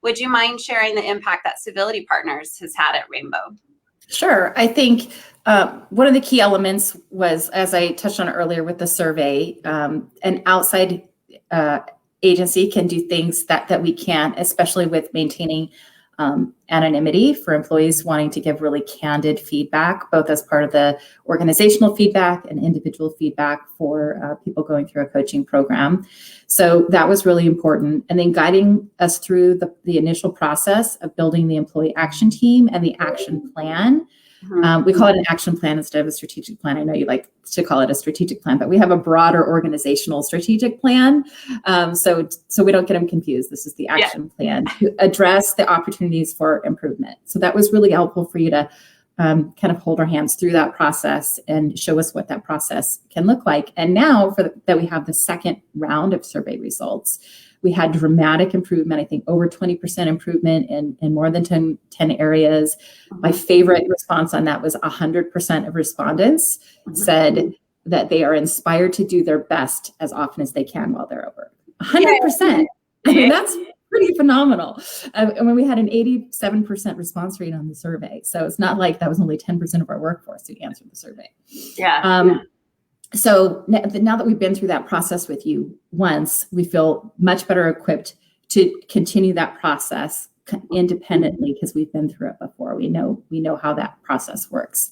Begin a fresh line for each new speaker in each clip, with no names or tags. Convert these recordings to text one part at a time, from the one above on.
would you mind sharing the impact that Civility Partners has had at Rainbow?
Sure. I think one of the key elements was, as I touched on earlier with the survey, an outside agency can do things that we can't, especially with maintaining anonymity for employees wanting to give really candid feedback, both as part of the organizational feedback and individual feedback for people going through a coaching program. So that was really important. And then guiding us through the initial process of building the employee action team and the action plan. We call it an action plan instead of a strategic plan. I know you like to call it a strategic plan, but we have a broader organizational strategic plan. So we don't get them confused. This is the action plan to address the opportunities for improvement. So that was really helpful for you to kind of hold our hands through that process and show us what that process can look like. And now that we have the second round of survey results, we had dramatic improvement, I think over 20% improvement in more than 10 areas. My favorite response on that was 100% of respondents said that they are inspired to do their best as often as they can while they're at work. 100%. I mean, that's pretty phenomenal. And when we had an 87% response rate on the survey. So it's not like that was only 10% of our workforce who answered the survey. So now that we've been through that process with you once, we feel much better equipped to continue that process independently because we've been through it before. We know how that process works.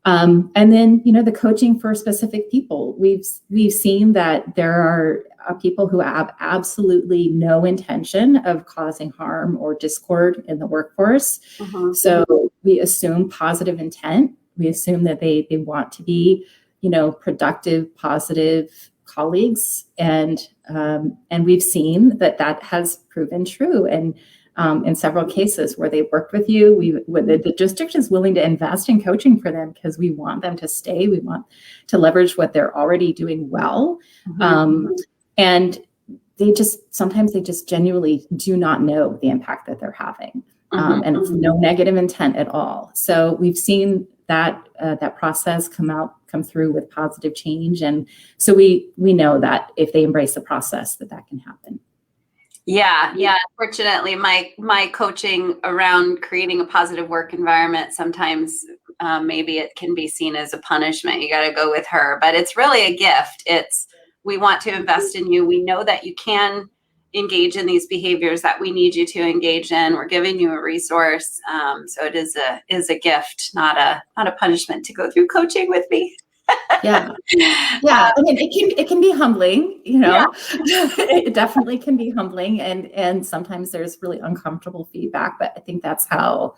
And then, the coaching for specific people. We've seen that there are people who have absolutely no intention of causing harm or discord in the workforce. So we assume positive intent. We assume that they want to be productive, positive colleagues, and we've seen that has proven true. And in several cases where they've worked with you, the district is willing to invest in coaching for them because we want them to stay. We want to leverage what they're already doing well, and sometimes they just genuinely do not know the impact that they're having, and it's no negative intent at all. So we've seen that process come through with positive change. And so we know that if they embrace the process, that can happen.
Yeah. Fortunately, my coaching around creating a positive work environment, sometimes maybe it can be seen as a punishment. You got to go with her, but it's really a gift. We want to invest in you. We know that you can engage in these behaviors that we need you to engage in. We're giving you a resource. So it is a gift, not a punishment to go through coaching with me.
Yeah. I mean, it can be humbling, It definitely can be humbling. And sometimes there's really uncomfortable feedback, but I think that's how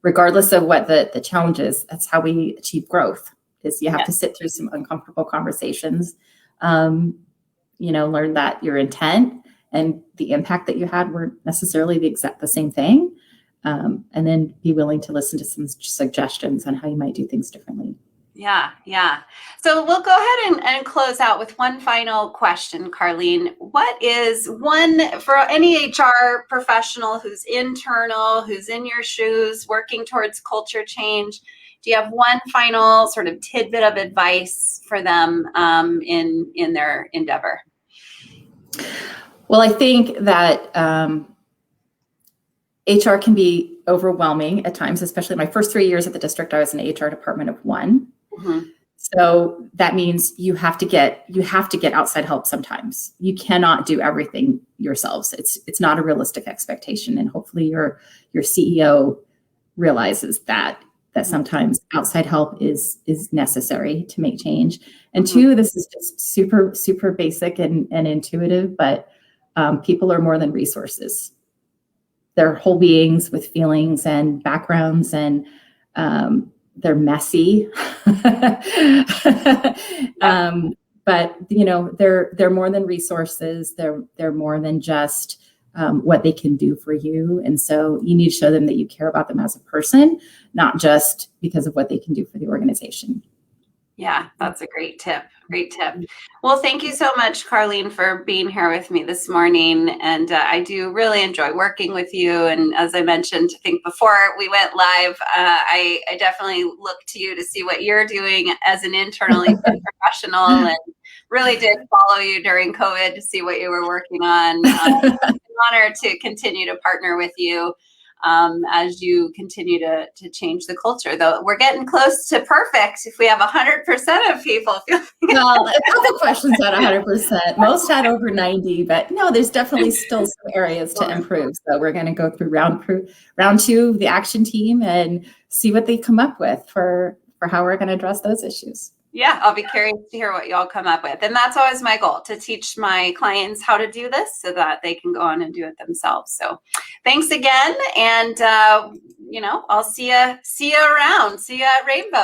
regardless of what the challenge is, that's how we achieve growth, is you have to sit through some uncomfortable conversations, learn that your intent and the impact that you had weren't necessarily the same thing. And then be willing to listen to some suggestions on how you might do things differently.
Yeah. So we'll go ahead and close out with one final question, Carlene. What is for any HR professional who's internal, who's in your shoes, working towards culture change? Do you have one final sort of tidbit of advice for them in their endeavor?
Well, I think that HR can be overwhelming at times, especially my first 3 years at the district. I was in an HR department of one. So that means you have to get outside help sometimes. You cannot do everything yourselves. It's not a realistic expectation, and hopefully your CEO realizes that sometimes outside help is necessary to make change. And two, this is just super, super basic and intuitive, but people are more than resources. They're whole beings with feelings and backgrounds, and they're messy. But they're more than resources. They're more than just what they can do for you. And so you need to show them that you care about them as a person, not just because of what they can do for the organization.
Yeah, that's a great tip. Well, thank you so much, Carlene, for being here with me this morning. And I do really enjoy working with you. And as I mentioned, I think before we went live, I definitely look to you to see what you're doing as an internally professional, and really did follow you during COVID to see what you were working on. honor to continue to partner with you as you continue to change the culture. Though we're getting close to perfect if we have 100% of people feel.
Well, a couple questions at 100%. Most had over 90, but no, there's definitely still some areas to improve. So we're going to go through round two of the action team and see what they come up with for how we're going to address those issues.
Yeah, I'll be curious to hear what y'all come up with. And that's always my goal, to teach my clients how to do this so that they can go on and do it themselves. So thanks again. And, I'll see you around. See you at Rainbow.